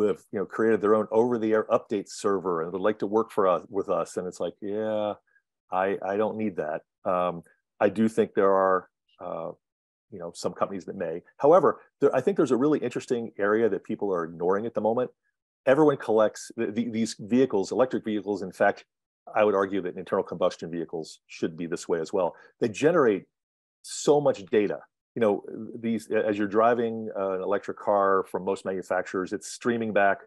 have created their own over-the-air update server and would like to work with us, and it's like, yeah, I don't need that. I do think there are some companies that may. However, I think there's a really interesting area that people are ignoring at the moment. Everyone collects these vehicles, electric vehicles. In fact, I would argue that internal combustion vehicles should be this way as well. They generate so much data. As you're driving an electric car from most manufacturers, it's streaming back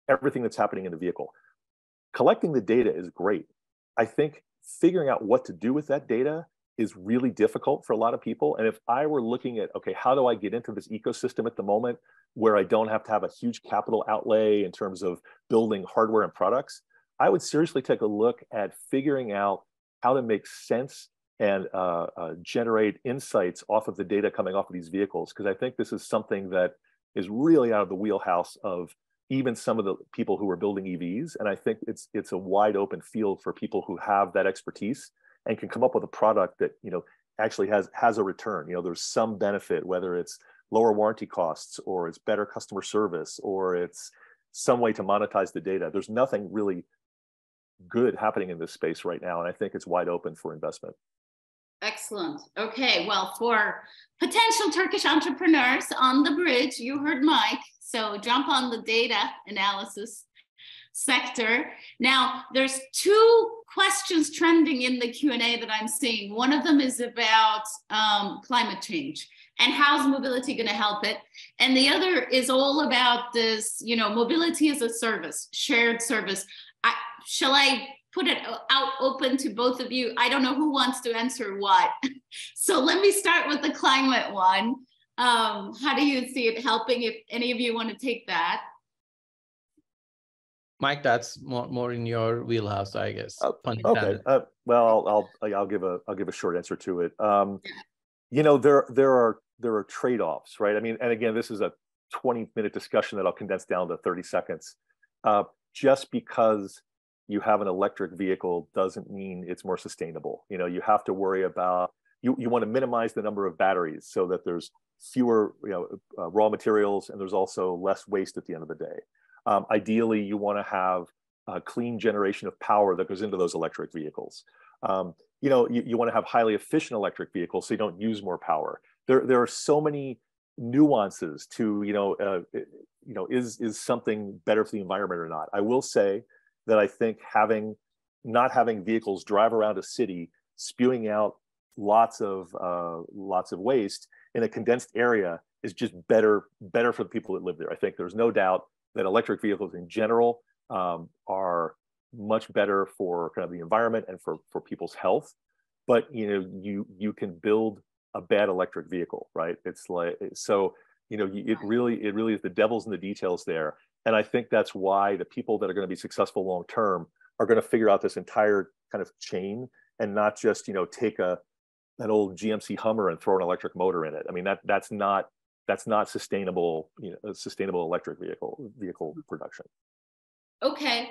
everything that's happening in the vehicle. Collecting the data is great. I think figuring out what to do with that data is really difficult for a lot of people. And if I were looking at, okay, how do I get into this ecosystem at the moment where I don't have to have a huge capital outlay in terms of building hardware and products, I would seriously take a look at figuring out how to make sense and generate insights off of the data coming off of these vehicles. Because I think this is something that is really out of the wheelhouse of even some of the people who are building EVs. And I think it's a wide open field for people who have that expertise and can come up with a product that actually has a return. There's some benefit, whether it's lower warranty costs or it's better customer service or it's some way to monetize the data. There's nothing really good happening in this space right now, and I think it's wide open for investment. Excellent. Okay, well, for potential Turkish entrepreneurs on the bridge, you heard Mike, so jump on the data analysis sector. Now, there's two questions trending in the Q&A that I'm seeing. One of them is about climate change and how's mobility going to help it. And the other is all about this, mobility as a service, shared service. Shall I put it out open to both of you? I don't know who wants to answer what. So let me start with the climate one. How do you see it helping, if any of you want to take that? Mike, that's more in your wheelhouse, I guess. Okay. Well, I'll give a short answer to it. There are trade-offs, right? I mean, and again, this is a 20-minute discussion that I'll condense down to 30 seconds. Just because you have an electric vehicle doesn't mean it's more sustainable. You have to worry about, you want to minimize the number of batteries so that there's fewer raw materials, and there's also less waste at the end of the day. Ideally, you want to have a clean generation of power that goes into those electric vehicles. You want to have highly efficient electric vehicles so you don't use more power. There are so many nuances to, is something better for the environment or not? I will say that I think not having vehicles drive around a city spewing out lots of waste in a condensed area is just better for the people that live there. I think there's no doubt that electric vehicles in general are much better for kind of the environment and for people's health. But you can build a bad electric vehicle, right? It's like, so, you know, it really is the devil's in the details there. And I think that's why the people that are going to be successful long term are going to figure out this entire kind of chain and not just, you know, take an old GMC Hummer and throw an electric motor in it. I mean, that's not sustainable, you know, sustainable electric vehicle production. Okay,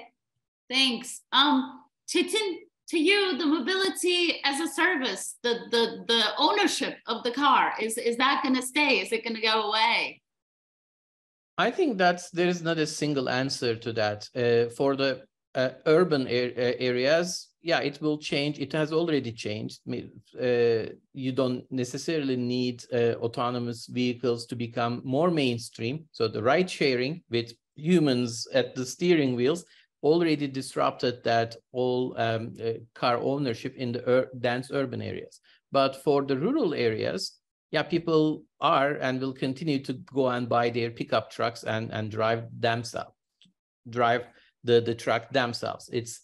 thanks. Çetin, to you, the mobility as a service, the ownership of the car, is that going to stay? Is it going to go away? I think there is not a single answer to that. For the urban areas, yeah, it will change. It has already changed. You don't necessarily need autonomous vehicles to become more mainstream. So the ride sharing with humans at the steering wheels already disrupted that all car ownership in the dense urban areas. But for the rural areas, yeah, people are and will continue to go and buy their pickup trucks and drive themselves, drive the truck themselves. It's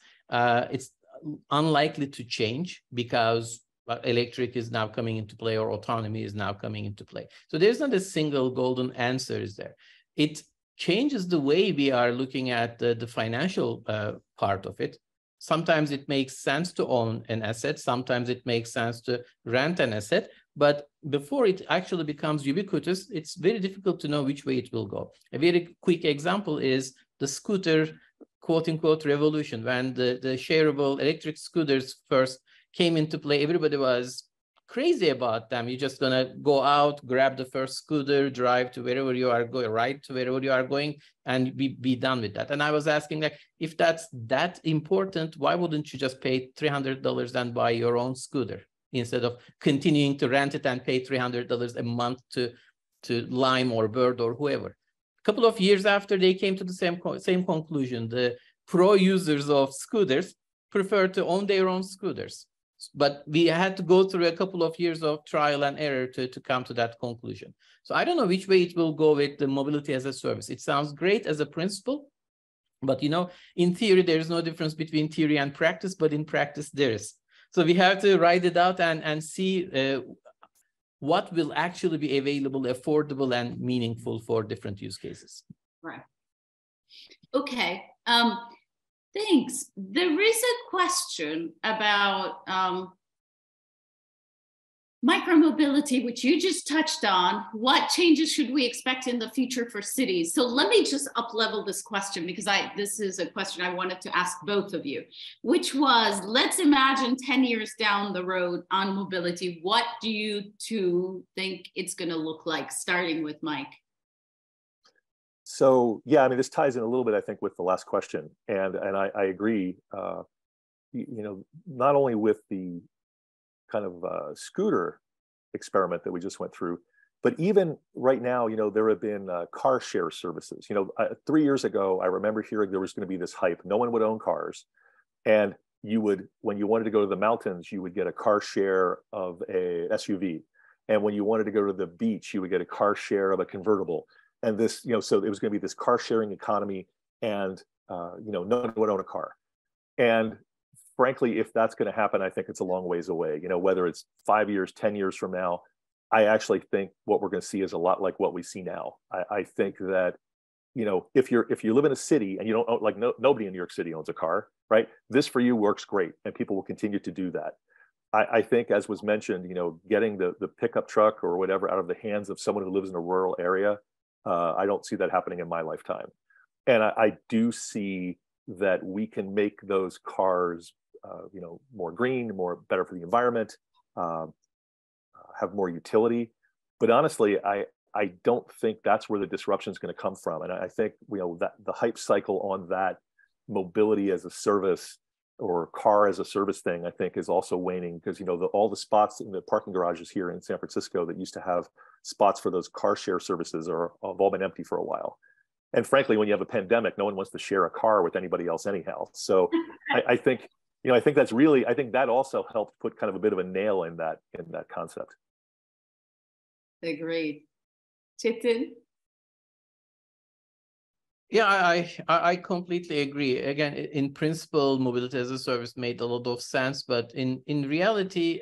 unlikely to change because electric is now coming into play or autonomy is now coming into play. So there's not a single golden answer is there. It changes the way we are looking at the financial part of it. Sometimes it makes sense to own an asset. Sometimes it makes sense to rent an asset. But before it actually becomes ubiquitous, it's very difficult to know which way it will go. A very quick example is the scooter, quote unquote, revolution. When the shareable electric scooters first came into play, everybody was crazy about them. You're just gonna go out, grab the first scooter, drive to wherever you are going, ride to wherever you are going, and be done with that. And I was asking, like, if that's that important, why wouldn't you just pay $300 and buy your own scooter instead of continuing to rent it and pay $300 a month to Lime or Bird or whoever? A couple of years after, they came to the same conclusion. The pro users of scooters prefer to own their own scooters. But we had to go through a couple of years of trial and error to come to that conclusion. So I don't know which way it will go with the mobility as a service. It sounds great as a principle, but you know, in theory, there is no difference between theory and practice, but in practice there is. So we have to write it out and see what will actually be available, affordable, and meaningful for different use cases. Right. Okay. Thanks. There is a question about micromobility, which you just touched on. What changes should we expect in the future for cities? So let me just up-level this question, because this is a question I wanted to ask both of you, which was, let's imagine 10 years down the road on mobility. What do you two think it's going to look like, starting with Mike? So yeah, I mean, this ties in a little bit, I think, with the last question, and I agree. You know, not only with the kind of scooter experiment that we just went through, but even right now, you know, there have been car share services. You know, 3 years ago, I remember hearing there was going to be this hype. No one would own cars, and you would, when you wanted to go to the mountains, you would get a car share of a SUV, and when you wanted to go to the beach, you would get a car share of a convertible. And this, you know, so it was going to be this car sharing economy, and you know, no one would own a car. And frankly, if that's going to happen, I think it's a long ways away. You know, whether it's 5 years, 10 years from now, I actually think what we're going to see is a lot like what we see now. I think that, you know, if you live in a city and you don't own, like nobody in New York City owns a car, right? This for you works great, and people will continue to do that. I think, as was mentioned, you know, getting the pickup truck or whatever out of the hands of someone who lives in a rural area, I don't see that happening in my lifetime. And I do see that we can make those cars, you know, more green, better for the environment, have more utility. But honestly, I don't think that's where the disruption is going to come from. And I think, you know, that the hype cycle on that mobility as a service or car as a service thing, I think, is also waning, because, you know, all the spots in the parking garages here in San Francisco that used to have spots for those car share services have all been empty for a while. And frankly, when you have a pandemic, no one wants to share a car with anybody else anyhow. So I think, you know, I think that also helped put kind of a bit of a nail in that concept. Agreed. Çetin? Yeah, I completely agree. Again, in principle, mobility as a service made a lot of sense, but in reality,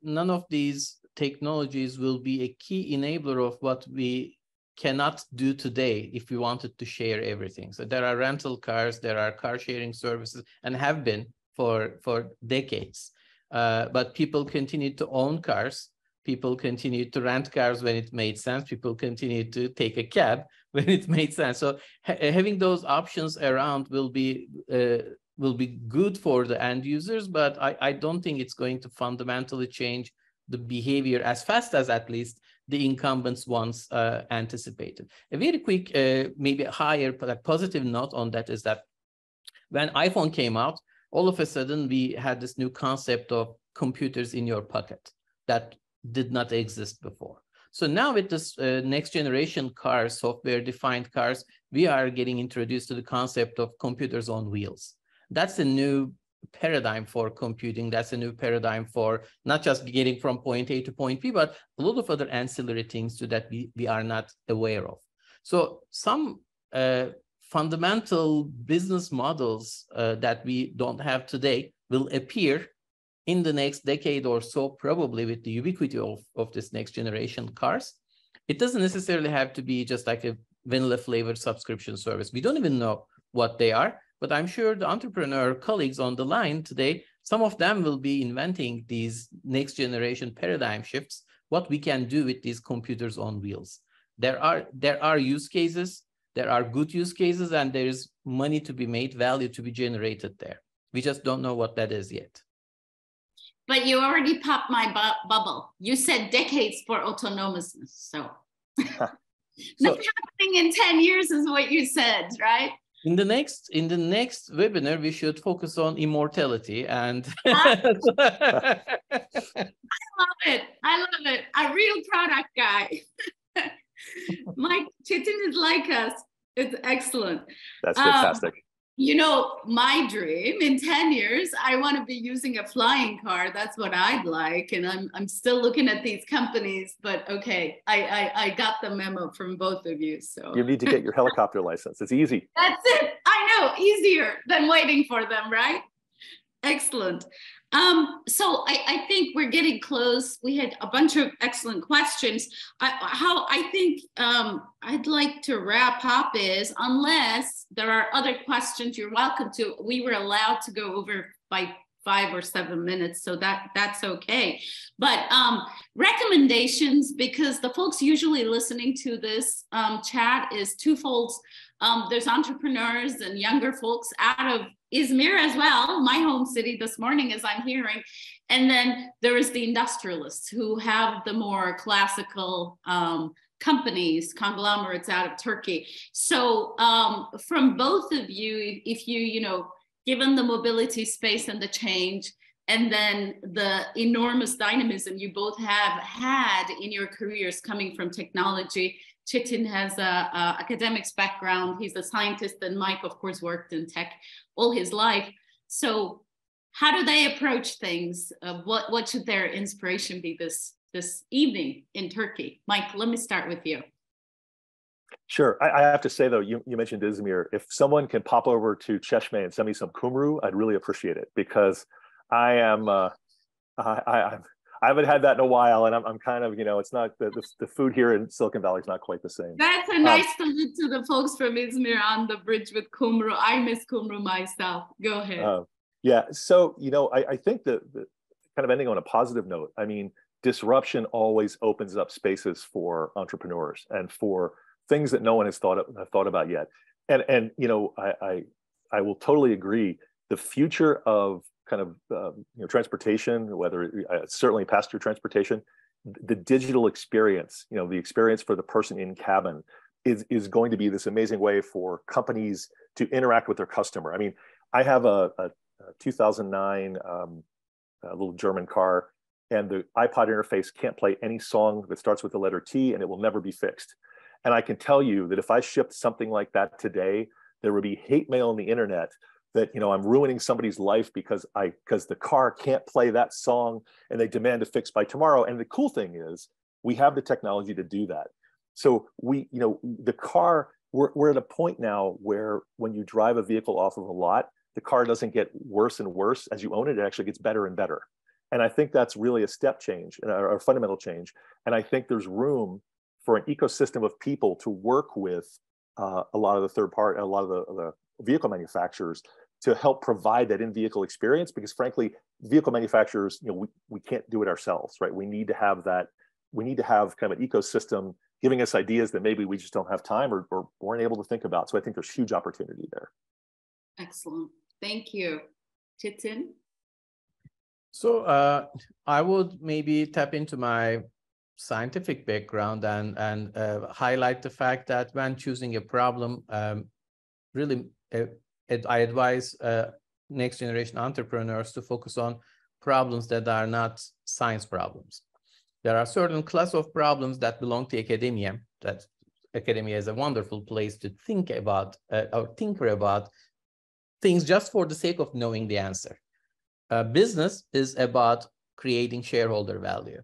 none of these technologies will be a key enabler of what we cannot do today if we wanted to share everything. So there are rental cars, there are car sharing services, and have been for decades. But people continue to own cars. People continue to rent cars when it made sense. People continue to take a cab when it made sense. So having those options around will be good for the end users, but I don't think it's going to fundamentally change the behavior as fast as at least the incumbents once anticipated. A very quick, maybe higher positive note on that is that when iPhone came out, all of a sudden we had this new concept of computers in your pocket that did not exist before. So now with this next generation cars, software-defined cars, we are getting introduced to the concept of computers on wheels. That's a new paradigm for computing. That's a new paradigm for not just getting from point A to point B, but a lot of other ancillary things so that we are not aware of. So some fundamental business models that we don't have today will appear in the next decade or so, probably with the ubiquity of this next generation cars. It doesn't necessarily have to be just like a vanilla flavored subscription service. We don't even know what they are, but I'm sure the entrepreneur colleagues on the line today, some of them will be inventing these next generation paradigm shifts, what we can do with these computers on wheels. There are use cases, there are good use cases, and there is money to be made, value to be generated there. We just don't know what that is yet. But you already popped my bubble. You said decades for autonomousness. So, nothing happening in 10 years is what you said, right? In the next webinar, we should focus on immortality and. I love it. I love it. A real product guy. Mike, Çetin is like us. It's excellent. That's fantastic. You know, my dream in 10 years, I want to be using a flying car. That's what I'd like. And I'm still looking at these companies, but okay, I got the memo from both of you. So you need to get your helicopter license. It's easy. That's it. I know, easier than waiting for them, right? Excellent. So I think we're getting close. We had a bunch of excellent questions. I think I'd like to wrap up is, unless there are other questions, you're welcome to. We were allowed to go over by 5 or 7 minutes, so that's okay. But recommendations, because the folks usually listening to this chat is twofold. There's entrepreneurs and younger folks out of Izmir as well, my home city this morning, as I'm hearing. And then there is the industrialists who have the more classical companies, conglomerates out of Turkey. So from both of you, if you given the mobility space and the change, and then the enormous dynamism you both have had in your careers coming from technology. Çetin has a academics background. He's a scientist, and Mike, of course, worked in tech all his life. So how do they approach things? What should their inspiration be this evening in Turkey? Mike, let me start with you. Sure. I have to say, though, you mentioned Izmir. If someone can pop over to Çeşme and send me some kumru, I'd really appreciate it, because I haven't had that in a while, and I'm kind of, it's not the food here in Silicon Valley is not quite the same. That's a nice salute to the folks from Izmir on the bridge with kumru. I miss kumru myself. Go ahead. Yeah. So, I think that kind of ending on a positive note, I mean, disruption always opens up spaces for entrepreneurs and for things that no one has thought about yet. And I will totally agree. The future of kind of transportation, whether certainly passenger transportation, the digital experience, the experience for the person in cabin is going to be this amazing way for companies to interact with their customer. I mean, I have a 2009 little German car, and the iPod interface can't play any song that starts with the letter T, and it will never be fixed. And I can tell you that if I shipped something like that today, there would be hate mail on the internet that I'm ruining somebody's life because the car can't play that song, and they demand a fix by tomorrow. And the cool thing is we have the technology to do that. So the car, we're at a point now where when you drive a vehicle off of a lot, the car doesn't get worse and worse as you own it. It actually gets better and better. And I think that's really a step change or a fundamental change. And I think there's room for an ecosystem of people to work with a lot of the vehicle manufacturers to help provide that in-vehicle experience, because frankly, vehicle manufacturers, we can't do it ourselves, right? We need to have that. We need to have kind of an ecosystem giving us ideas that maybe we just don't have time or weren't able to think about. So I think there's huge opportunity there. Excellent. Thank you. Çetin? So I would maybe tap into my scientific background and highlight the fact that when choosing a problem, really I advise next generation entrepreneurs to focus on problems that are not science problems. There are certain class of problems that belong to academia, that academia is a wonderful place to think about or tinker about things just for the sake of knowing the answer. Business is about creating shareholder value,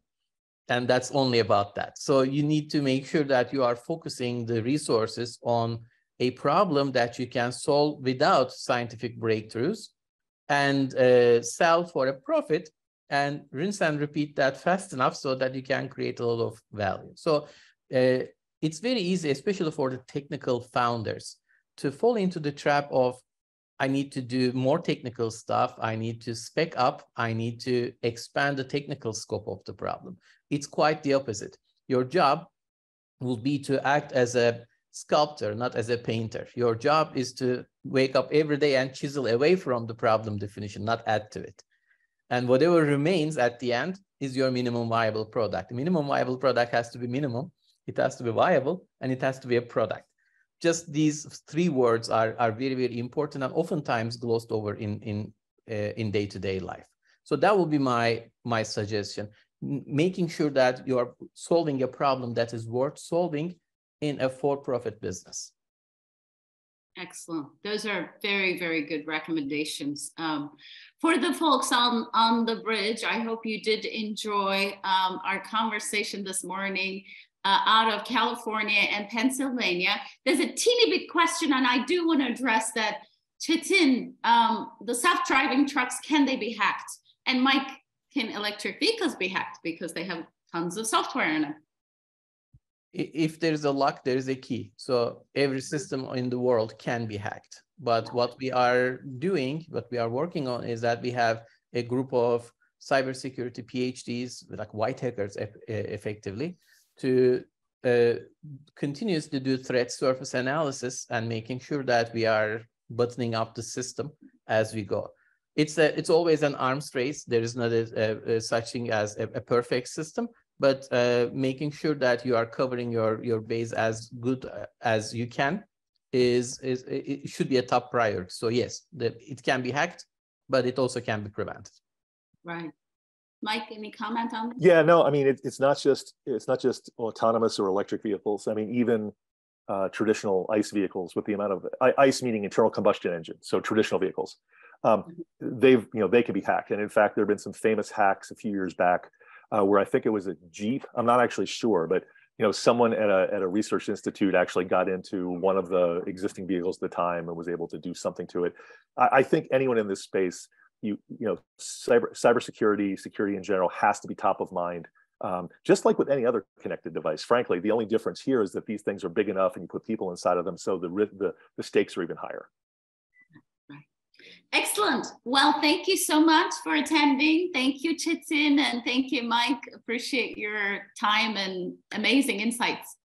and that's only about that. So you need to make sure that you are focusing the resources on a problem that you can solve without scientific breakthroughs and sell for a profit and rinse and repeat that fast enough so that you can create a lot of value. So it's very easy, especially for the technical founders, to fall into the trap of, I need to do more technical stuff. I need to spec up. I need to expand the technical scope of the problem. It's quite the opposite. Your job will be to act as a sculptor, not as a painter. Your job is to wake up every day and chisel away from the problem definition, not add to it. And whatever remains at the end is your minimum viable product. The minimum viable product has to be minimum, it has to be viable, and it has to be a product. Just these three words are very, very important and oftentimes glossed over in day-to-day life. So that will be my suggestion, making sure that you are solving a problem that is worth solving in a for-profit business. Excellent. Those are very, very good recommendations. For the folks on the bridge, I hope you did enjoy our conversation this morning. Out of California and Pennsylvania. There's a teeny bit question, and I do want to address that. Çetin, the self-driving trucks, can they be hacked? And Mike, can electric vehicles be hacked? Because they have tons of software in them. If there's a lock, there is a key. So every system in the world can be hacked. But what we are doing, what we are working on is that we have a group of cybersecurity PhDs, like white hackers effectively, to continuously do threat surface analysis and making sure that we are buttoning up the system as we go. It's always an arms race. There is not a such thing as a perfect system, but making sure that you are covering your base as good as you can it should be a top priority. So yes, it can be hacked, but it also can be prevented. Right. Mike, any comment on that? Yeah, no, I mean, it's not just autonomous or electric vehicles. I mean, even traditional ICE vehicles, with the amount of ICE meaning internal combustion engine, so traditional vehicles, they can be hacked. And in fact, there have been some famous hacks a few years back where I think it was a Jeep. I'm not actually sure, but someone at a research institute actually got into one of the existing vehicles at the time and was able to do something to it. I think anyone in this space, cybersecurity, security in general has to be top of mind. Just like with any other connected device, frankly, the only difference here is that these things are big enough and you put people inside of them, so the stakes are even higher. Right. Excellent. Well, thank you so much for attending. Thank you, Çetin, and thank you, Mike. Appreciate your time and amazing insights.